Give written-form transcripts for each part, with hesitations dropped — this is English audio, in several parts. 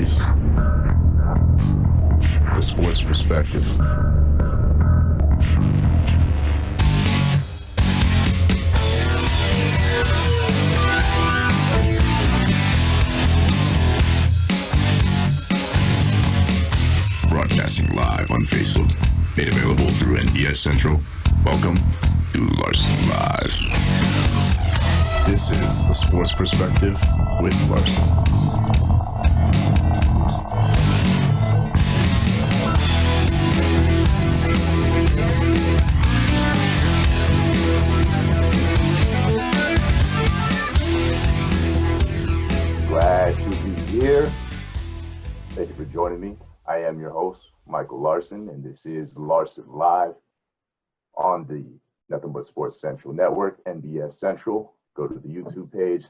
is the sports perspective. Broadcasting live on Facebook, made available through NBS Central. Welcome to Larson Live. This is the sports perspective with Larson. Glad to be here. Thank you for joining me. I am your host, Michael Larson, and this is Larson Live on the Nothing But Sports Central Network, NBS Central. Go to the YouTube page,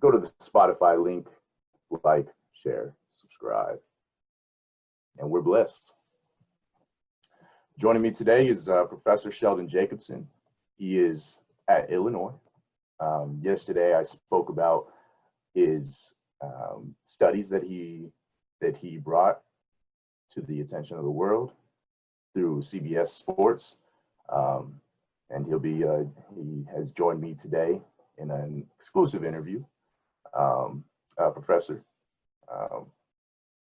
go to the Spotify link, like, share, subscribe, and we're blessed. Joining me today is Professor Sheldon Jacobson. He is at Illinois. Yesterday, I spoke about his studies that he brought to the attention of the world through CBS Sports, and he has joined me today in an exclusive interview. Professor,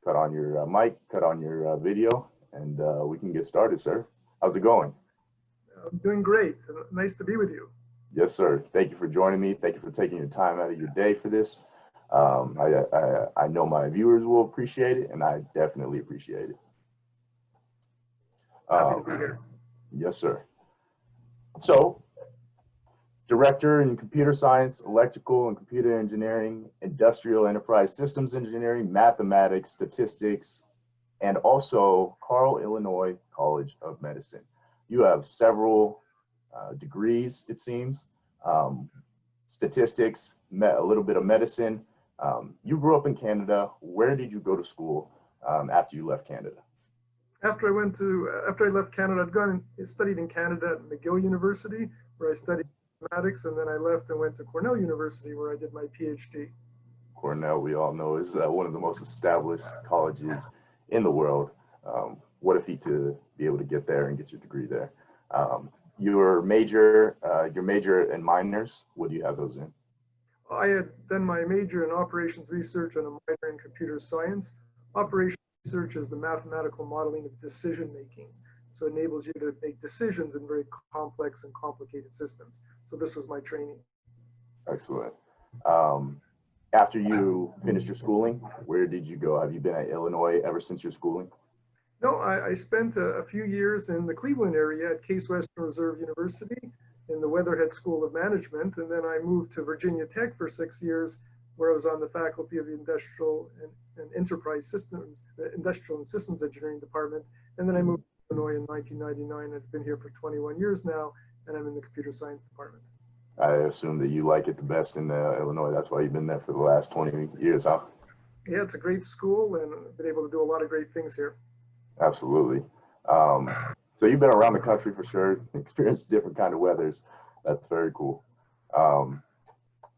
cut on your mic, cut on your video, and we can get started, sir. How's it going? I'm doing great. Nice to be with you. Yes, sir. Thank you for joining me. Thank you for taking your time out of your day for this. I know my viewers will appreciate it, and I definitely appreciate it. Happy to be here. Yes, sir. So, Director in Computer Science, Electrical and Computer Engineering, Industrial Enterprise Systems Engineering, Mathematics, Statistics, and also Carle, Illinois College of Medicine. You have several degrees, it seems. Statistics, a little bit of medicine. You grew up in Canada. Where did you go to school after you left Canada? After I left Canada, I'd gone and studied in Canada at McGill University, where I studied mathematics, and then I left and went to Cornell University, where I did my PhD. Cornell, we all know, is one of the most established colleges in the world. What a feat to be able to get there and get your degree there. Your major and minors, what do you have those in? I had done my major in operations research and a minor in computer science. Operations research is the mathematical modeling of decision making. So it enables you to make decisions in very complex and complicated systems. So this was my training. Excellent. After you finished your schooling, where did you go? Have you been at Illinois ever since your schooling? No, I spent a few years in the Cleveland area at Case Western Reserve University in the Weatherhead School of Management. And then I moved to Virginia Tech for 6 years, where I was on the faculty of the Industrial and Enterprise Systems, the Industrial and Systems Engineering Department. And then I moved to Illinois in 1999. I've been here for 21 years now, and I'm in the Computer Science Department. I assume that you like it the best in Illinois. That's why you've been there for the last 20 years, huh? Yeah, it's a great school, and I've been able to do a lot of great things here. Absolutely. So you've been around the country for sure, experienced different kind of weathers. That's very cool.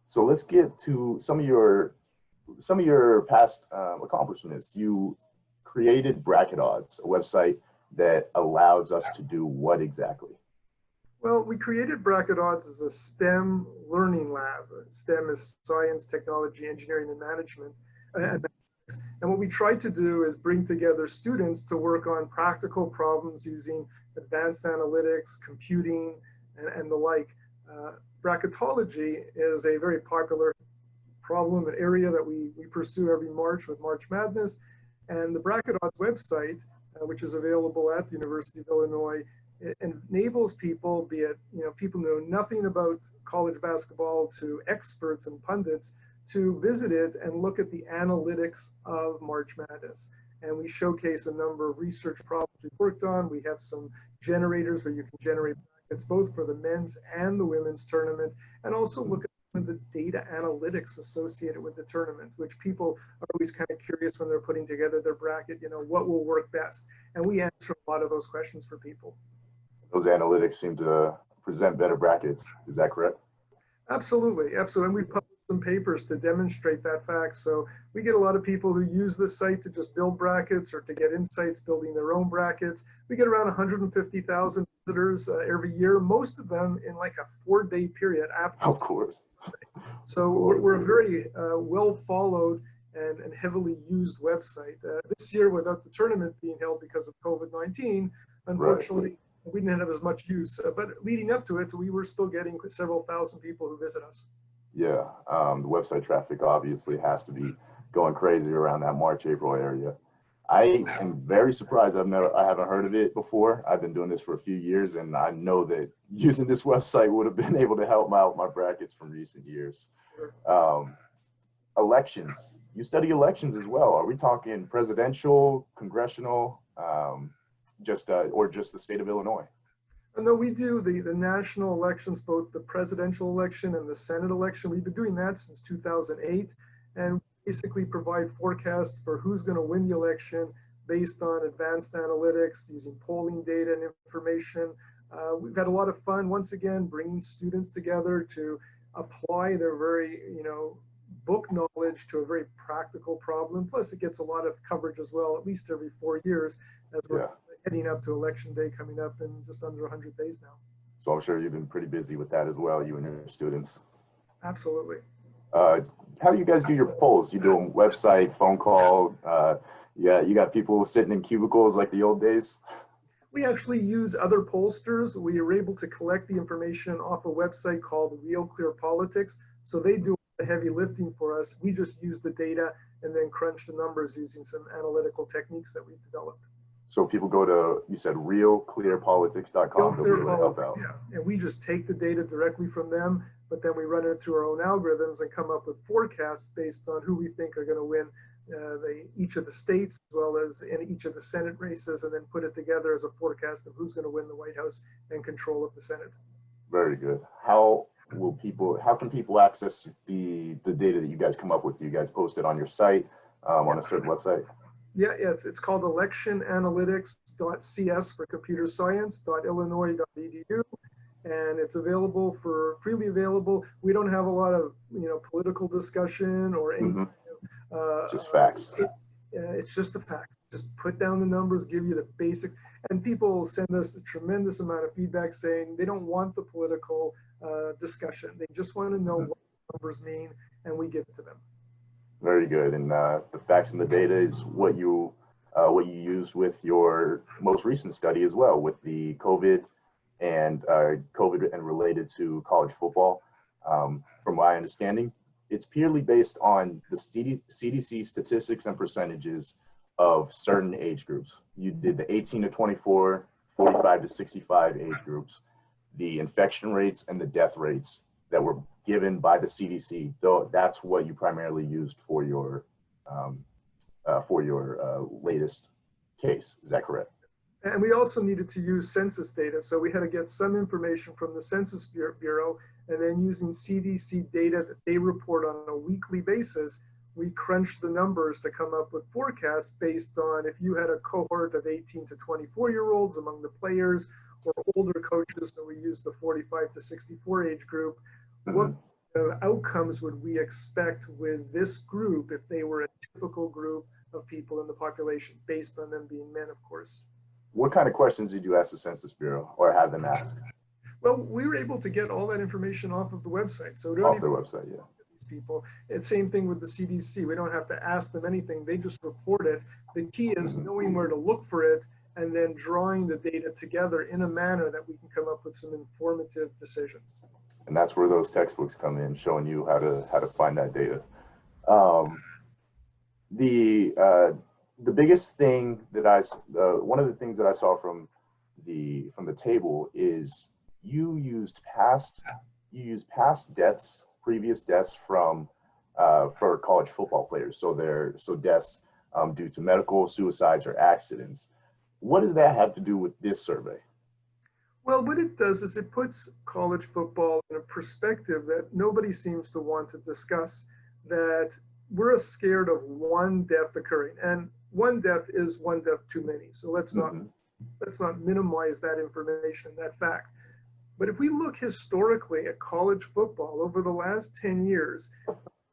So let's get to some of your past accomplishments. You created Bracket Odds, a website that allows us to do what exactly? Well, we created Bracket Odds as a STEM learning lab. STEM is science, technology, engineering, and management. And what we tried to do is bring together students to work on practical problems using advanced analytics, computing, and the like. Bracketology is a very popular problem, an area that we pursue every March with March Madness. And the Bracket Odds website, which is available at the University of Illinois, it enables people, be it people who know nothing about college basketball to experts and pundits, to visit it and look at the analytics of March Madness. And we showcase a number of research problems we've worked on. We have some generators where you can generate brackets both for the men's and the women's tournament, and also look at the data analytics associated with the tournament, which people are always kind of curious when they're putting together their bracket, what will work best? And we answer a lot of those questions for people. Those analytics seem to present better brackets. Is that correct? Absolutely, absolutely. And we publish some papers to demonstrate that fact. So we get a lot of people who use this site to just build brackets or to get insights building their own brackets. We get around 150,000 visitors every year, most of them in like a 4-day period after. Of course. So we're a very well followed and heavily used website. This year, without the tournament being held because of COVID-19, unfortunately, we didn't have as much use. But leading up to it, we were still getting several thousand people who visit us. Yeah, the website traffic obviously has to be going crazy around that March, April area. I am very surprised. I haven't heard of it before. I've been doing this for a few years, and I know that using this website would have been able to help out my brackets from recent years. Elections. You study elections as well. Are we talking presidential, congressional, or just the state of Illinois? No, we do the national elections, both the presidential election and the Senate election. We've been doing that since 2008, and basically provide forecasts for who's going to win the election based on advanced analytics, using polling data and information. We've had a lot of fun, once again, bringing students together to apply their very, book knowledge to a very practical problem. Plus, it gets a lot of coverage as well, at least every 4 years, as we're heading up to election day coming up in just under 100 days now. So I'm sure you've been pretty busy with that as well, you and your students. Absolutely. How do you guys do your polls? You do them website, phone call? You got people sitting in cubicles like the old days? We actually use other pollsters. We are able to collect the information off a website called Real Clear Politics. So they do the heavy lifting for us. We just use the data and then crunch the numbers using some analytical techniques that we've developed. So people go to, you said realclearpolitics.com, they'll be able to help out. Yeah, and we just take the data directly from them, but then we run it through our own algorithms and come up with forecasts based on who we think are going to win each of the states, as well as in each of the Senate races, and then put it together as a forecast of who's going to win the White House and control of the Senate. Very good. How can people access the data that you guys come up with? Do you guys post it on your site, on a certain website? Yeah, it's called electionanalytics.cs for computer science.illinois.edu, and it's available freely available. We don't have a lot of political discussion or any. It's just facts. It's just the facts. Just put down the numbers, give you the basics, and people send us a tremendous amount of feedback saying they don't want the political discussion. They just want to know what the numbers mean, and we give it to them. Very good. And the facts and the data is what you used with your most recent study as well, with the COVID and related to college football. From my understanding, it's purely based on the CDC statistics and percentages of certain age groups. You did the 18 to 24, 45 to 65 age groups, the infection rates and the death rates that were given by the CDC, though that's what you primarily used for your latest case. Is that correct? And we also needed to use census data. So we had to get some information from the Census Bureau, and then using CDC data that they report on a weekly basis, we crunched the numbers to come up with forecasts based on if you had a cohort of 18 to 24-year-olds among the players or older coaches, so we used the 45 to 64 age group. What outcomes would we expect with this group if they were a typical group of people in the population, based on them being men, of course? What kind of questions did you ask the Census Bureau or have them ask? Well, we were able to get all that information off of the website. So off their website, yeah. These people. It's same thing with the CDC. We don't have to ask them anything. They just report it. The key is knowing where to look for it and then drawing the data together in a manner that we can come up with some informative decisions. And that's where those textbooks come in, showing you how to find that data. The biggest thing that one of the things that I saw from the table is you used past deaths, previous deaths from for college football players. So deaths due to medical, suicides, or accidents. What does that have to do with this survey? Well, what it does is it puts college football in a perspective that nobody seems to want to discuss, that we're scared of one death occurring, and one death is one death too many. So let's not minimize that information, that fact. But if we look historically at college football over the last 10 years,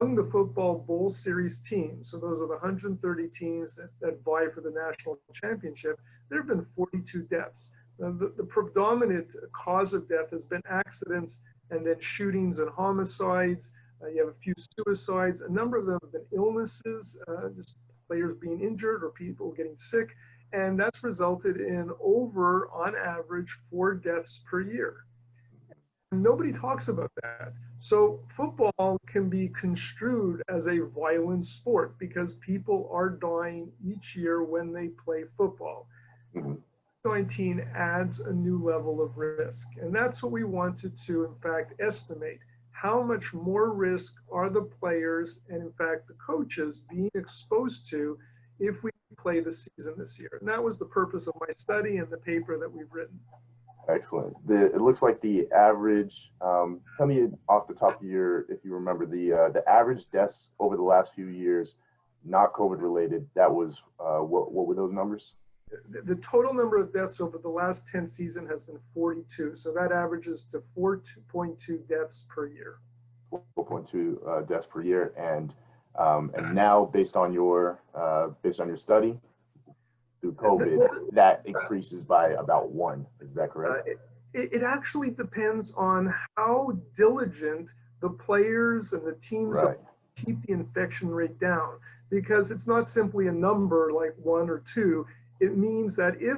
among the football bowl series teams, so those are the 130 teams that vie for the national championship, there have been 42 deaths. The predominant cause of death has been accidents and then shootings and homicides. You have a few suicides. A number of them have been illnesses, just players being injured or people getting sick. And that's resulted in over, on average, 4 deaths per year. Nobody talks about that. So football can be construed as a violent sport because people are dying each year when they play football. Mm-hmm. 19 adds a new level of risk. And that's what we wanted to, in fact, estimate. How much more risk are the players and, in fact, the coaches being exposed to if we play the season this year? And that was the purpose of my study and the paper that we've written. Excellent. It looks like the average, tell me off the top of your, if you remember, the average deaths over the last few years, not COVID related, that was, what were those numbers? The total number of deaths over the last 10 seasons has been 42. So that averages to 4.2 deaths per year. 4.2 deaths per year. And now based on your study, through COVID, that increases by about 1. Is that correct? It actually depends on how diligent the players and the teams are to keep the infection rate down, because it's not simply a number like 1 or 2. It means that if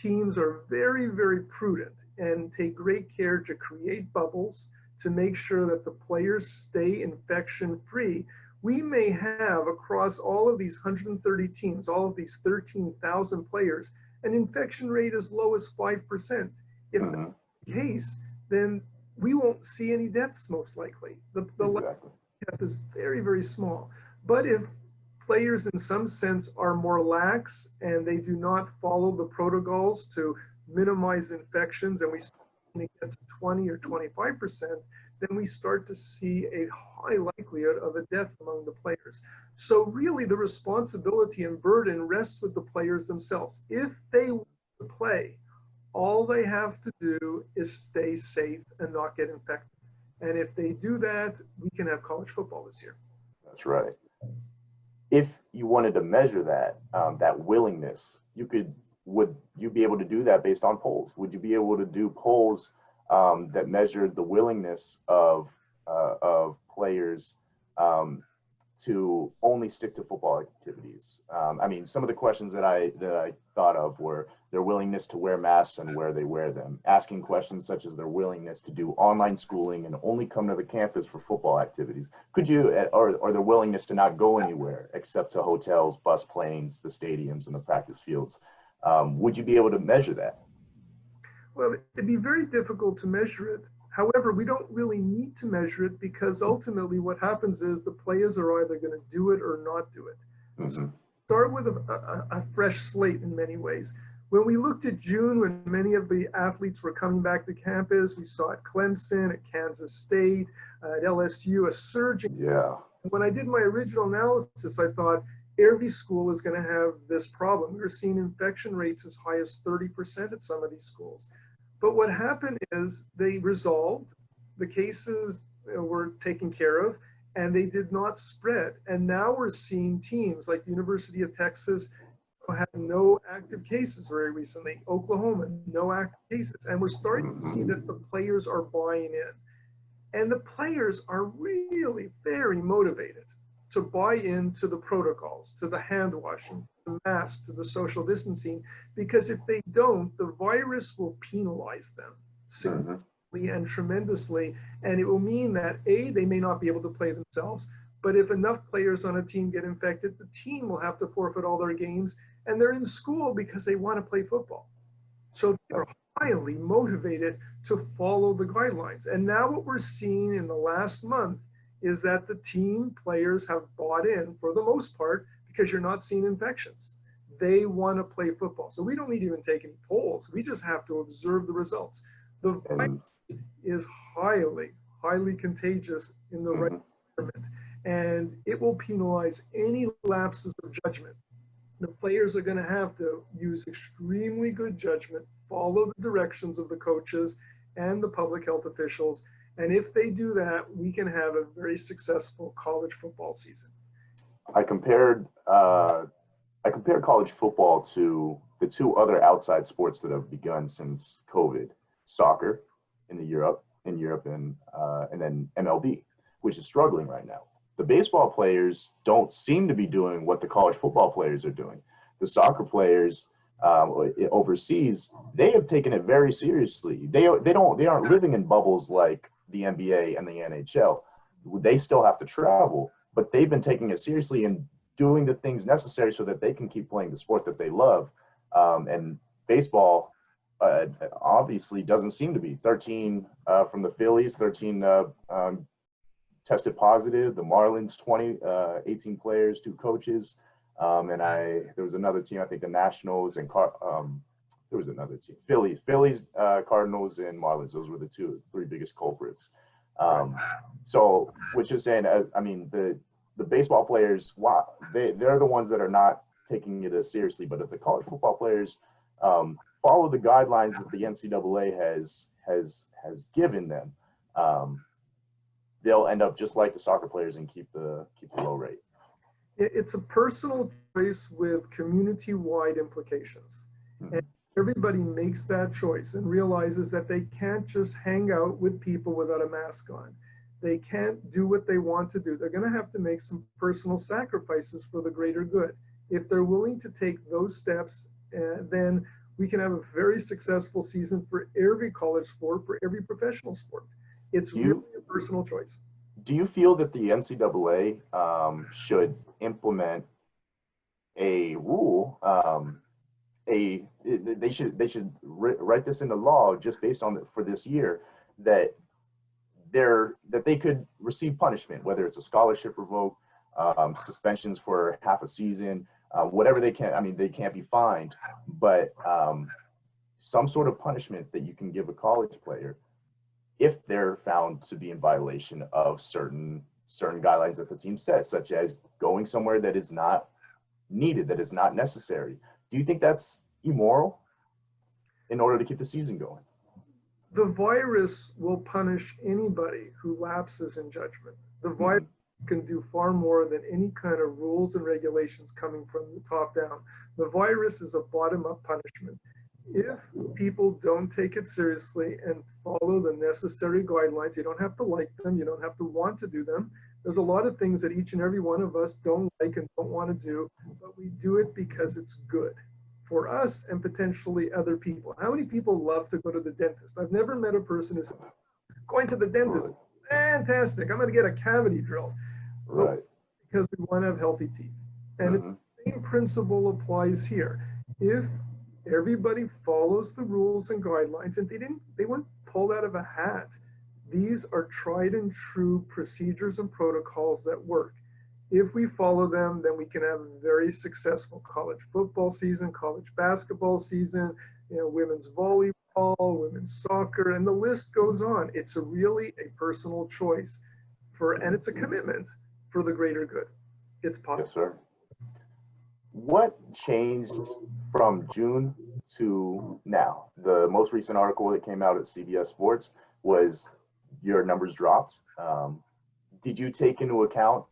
teams are very, very prudent and take great care to create bubbles to make sure that the players stay infection free, we may have across all of these 130 teams, all of these 13,000 players, an infection rate as low as 5%. If that's the case, then we won't see any deaths most likely. The death is very, very small. But if players in some sense are more lax and they do not follow the protocols to minimize infections, and we get to 20 or 25%, then we start to see a high likelihood of a death among the players. So really the responsibility and burden rests with the players themselves. If they want to play, all they have to do is stay safe and not get infected. And if they do that, we can have college football this year. That's right. If you wanted to measure that, that willingness, would you be able to do that based on polls? Would you be able to do polls that measured the willingness of players to only stick to football activities? I mean, some of the questions that I thought of were their willingness to wear masks and where they wear them, asking questions such as their willingness to do online schooling and only come to the campus for football activities. Could you, or their willingness to not go anywhere except to hotels, bus planes, the stadiums, and the practice fields? Would you be able to measure that? Well, it'd be very difficult to measure it. However, we don't really need to measure it because ultimately what happens is the players are either going to do it or not do it. So start with a fresh slate in many ways. When we looked at June, when many of the athletes were coming back to campus, we saw at Clemson, at Kansas State, at LSU, a surge. When I did my original analysis, I thought every school is going to have this problem. We were seeing infection rates as high as 30% at some of these schools. But what happened is they resolved, the cases were taken care of, and they did not spread. And now we're seeing teams like the University of Texas had no active cases very recently, Oklahoma, no active cases. And we're starting to see that the players are buying in. And the players are really very motivated to buy into the protocols, to the hand washing, the masks, to the social distancing, because if they don't, the virus will penalize them significantly and tremendously. And it will mean that A, they may not be able to play themselves, but if enough players on a team get infected, the team will have to forfeit all their games, and they're in school because they want to play football. So they're highly motivated to follow the guidelines. And now what we're seeing in the last month is that the team players have bought in for the most part because you're not seeing infections. They want to play football. So we don't need to even take any polls. We just have to observe the results. The virus is highly, highly contagious in the right environment, and it will penalize any lapses of judgment. The players are going to have to use extremely good judgment, follow the directions of the coaches, and the public health officials. And if they do that, we can have a very successful college football season. I compared college football to the two other outside sports that have begun since COVID: soccer in Europe, and then MLB, which is struggling right now. The baseball players don't seem to be doing what the college football players are doing. The soccer players overseas, they have taken it very seriously. They aren't living in bubbles like the NBA and the NHL. They still have to travel, but they've been taking it seriously and doing the things necessary so that they can keep playing the sport that they love. And baseball obviously doesn't seem to be. 13 from the Phillies, 13 tested positive. The Marlins, 18 players, 2 coaches. And there was another team, I think the Nationals and there was another team, Phillies, Cardinals, and Marlins. Those were the 3 biggest culprits. So, which is saying, I mean, the baseball players, wow, they're the ones that are not taking it as seriously. But if the college football players follow the guidelines that the NCAA has given them, they'll end up just like the soccer players and keep the low rate. It's a personal choice with community-wide implications. And everybody makes that choice and realizes that they can't just hang out with people without a mask on. They can't do what they want to do. They're going to have to make some personal sacrifices for the greater good. If they're willing to take those steps, then we can have a very successful season for every college sport, for every professional sport. It's really a personal choice. Do you feel that the NCAA should implement a rule? They should write this into law just based on for this year that they could receive punishment, whether it's a scholarship revoked, suspensions for half a season, whatever they can. I mean, they can't be fined, but some sort of punishment that you can give a college player if they're found to be in violation of certain guidelines that the team says, such as going somewhere that is not needed, that is not necessary. Do you think that's immoral in order to keep the season going? The virus will punish anybody who lapses in judgment. The virus can do far more than any kind of rules and regulations coming from the top down. The virus is a bottom-up punishment. If people don't take it seriously and follow the necessary guidelines, you don't have to like them, you don't have to want to do them. There's a lot of things that each and every one of us don't like and don't want to do, but we do it because it's good for us and potentially other people. How many people love to go to the dentist? I've never met a person who said, going to the dentist, fantastic, I'm going to get a cavity drilled. Right. Because we want to have healthy teeth. And the same principle applies here. If everybody follows the rules and guidelines, and they weren't pulled out of a hat. These are tried and true procedures and protocols that work. If we follow them, then we can have a very successful college football season, college basketball season, women's volleyball, women's soccer, and the list goes on. It's really a personal choice and it's a commitment for the greater good. It's possible. Yes, sir. What changed from June to now? The most recent article that came out at CBS Sports was your numbers dropped. Did you take into account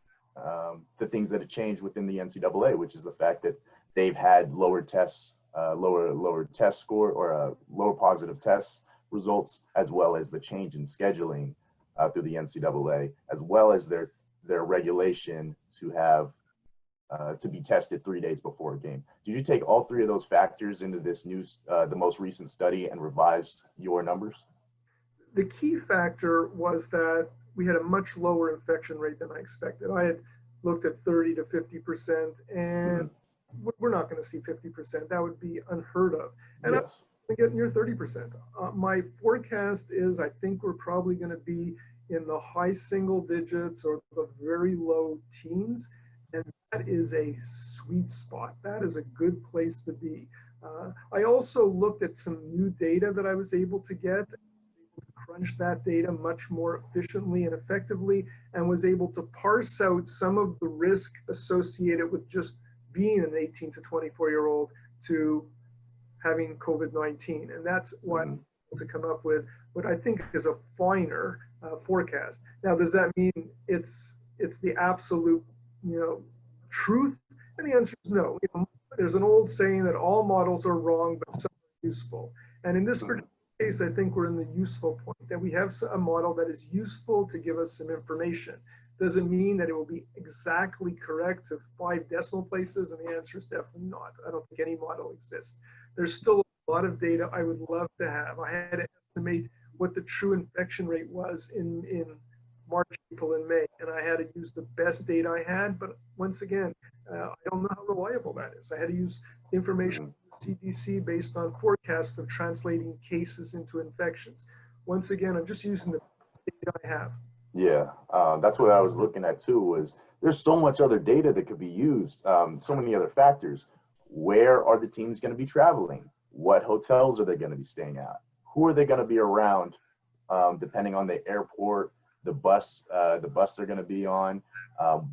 the things that have changed within the NCAA, which is the fact that they've had lower tests, lower test score or lower positive test results, as well as the change in scheduling through the NCAA, as well as their regulation to have to be tested 3 days before a game? Did you take all 3 of those factors into this the most recent study and revised your numbers? The key factor was that we had a much lower infection rate than I expected. I had looked at 30 to 50%, and we're not going to see 50%. That would be unheard of. And yes. I'm going to get near 30%. My forecast is I think we're probably going to be in the high single digits or the very low teens. And that is a sweet spot. That is a good place to be. I also looked at some new data that I was able to get, crunch that data much more efficiently and effectively, and was able to parse out some of the risk associated with just being an 18 to 24-year-old to having COVID-19. And that's what I'm able to come up with what I think is a finer forecast. Now, does that mean it's the absolute, truth? And the answer is no. There's an old saying that all models are wrong, but some are useful. And in this particular case, I think we're in the useful point, that we have a model that is useful to give us some information. Doesn't mean that it will be exactly correct to 5 decimal places, and the answer is definitely not. I don't think any model exists. There's still a lot of data I would love to have. I had to estimate what the true infection rate was in March, April, and May, and I had to use the best data I had. But once again, I don't know how reliable that is. I had to use information from the CDC based on forecasts of translating cases into infections. Once again, I'm just using the data I have. Yeah, that's what I was looking at too, was there's so much other data that could be used, so many other factors. Where are the teams going to be traveling? What hotels are they going to be staying at? Who are they going to be around, depending on the airport, the bus they're going to be on,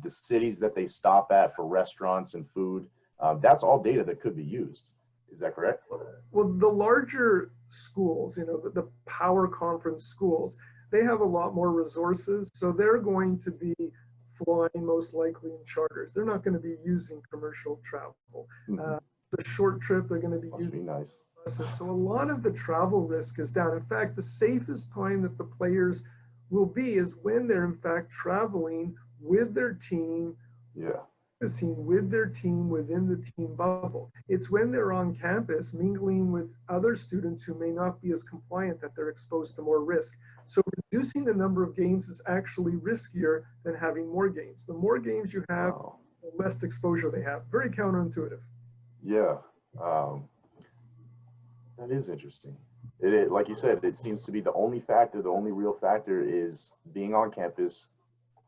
the cities that they stop at for restaurants and food. That's all data that could be used. Is that correct? Well, the larger schools, the power conference schools, they have a lot more resources, so they're going to be flying most likely in charters. They're not going to be using commercial travel. The short trip, they're going to be using buses. So a lot of the travel risk is down. In fact, the safest time that the players will be is when they're in fact traveling with their team, with their team within the team bubble. It's when they're on campus mingling with other students who may not be as compliant that they're exposed to more risk. So reducing the number of games is actually riskier than having more games. The more games you have, the less exposure they have. Very counterintuitive. Yeah, that is interesting. Like you said, it seems to be the only real factor is being on campus,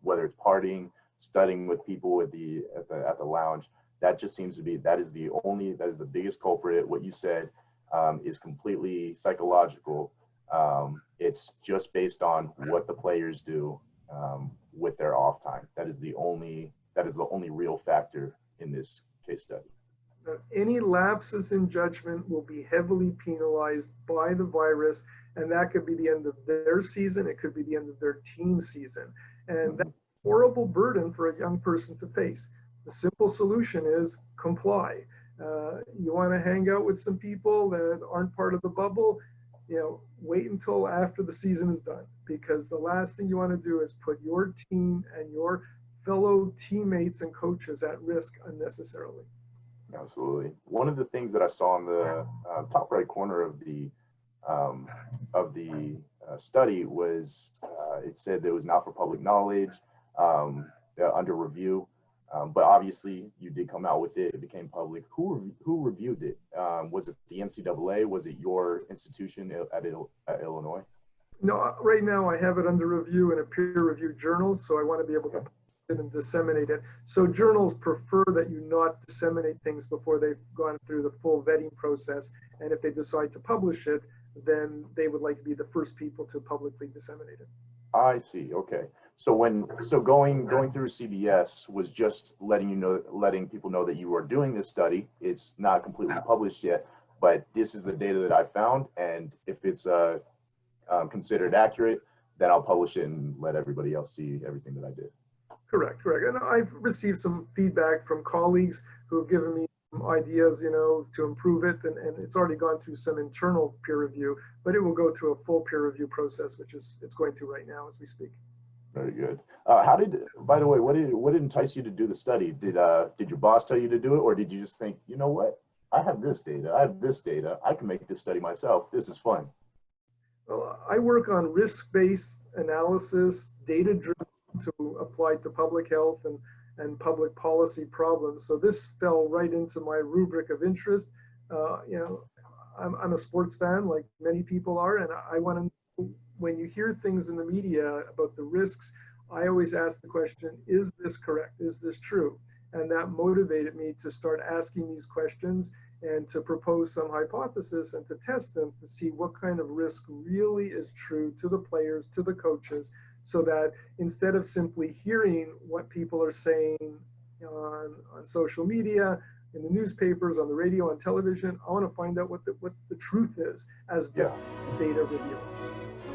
whether it's partying, studying with people at the lounge. That just seems to be, that is the biggest culprit. What you said is completely psychological. It's just based on what the players do with their off time. That is the only real factor in this case study. Any lapses in judgment will be heavily penalized by the virus, and that could be the end of their season. It could be the end of their team season. And that's a horrible burden for a young person to face. The simple solution is comply. You want to hang out with some people that aren't part of the bubble, wait until after the season is done, because the last thing you want to do is put your team and your fellow teammates and coaches at risk unnecessarily. Absolutely. One of the things that I saw in the top right corner of the study was it said that it was not for public knowledge, under review. But obviously, you did come out with it. It became public. Who reviewed it? Was it the NCAA? Was it your institution at Illinois? No, right now I have it under review in a peer-reviewed journal, so I want to be able to publish it and disseminate it. So journals prefer that you not disseminate things before they've gone through the full vetting process, and if they decide to publish it, then they would like to be the first people to publicly disseminate it. I see. Okay. So going through CBS was just letting people know that you are doing this study. It's not completely published yet, but this is the data that I found, and if it's considered accurate, then I'll publish it and let everybody else see everything that I did. Correct. And I've received some feedback from colleagues who have given me some ideas, to improve it, and it's already gone through some internal peer review, but it will go through a full peer review process, which it's going through right now as we speak. Very good. By the way, what did entice you to do the study? Did your boss tell you to do it, or did you just think, you know what, I have this data, I can make this study myself, this is fun? Well, I work on risk-based analysis, data-driven to apply to public health and public policy problems. So this fell right into my rubric of interest. I'm a sports fan, like many people are, and I want to know, when you hear things in the media about the risks, I always ask the question, is this correct? Is this true? And that motivated me to start asking these questions and to propose some hypothesis and to test them to see what kind of risk really is true to the players, to the coaches, so that instead of simply hearing what people are saying on social media, in the newspapers, on the radio, on television. I want to find out what the truth is, as Yeah. data reveals.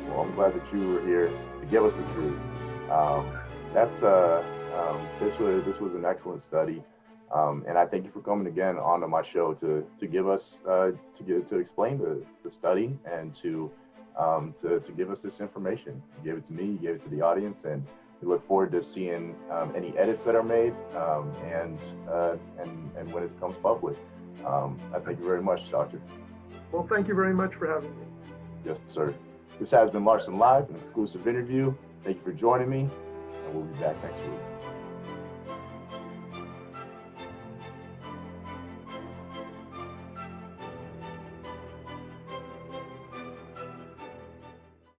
Well, I'm glad that you were here to give us the truth. This was an excellent study, and I thank you for coming again onto my show to give us to explain the study and to give us this information. You gave it to me, you gave it to the audience, and we look forward to seeing any edits that are made and when it becomes public. I thank you very much, Doctor. Well, thank you very much for having me. Yes, sir. This has been Larson Live, an exclusive interview. Thank you for joining me, and we'll be back next week.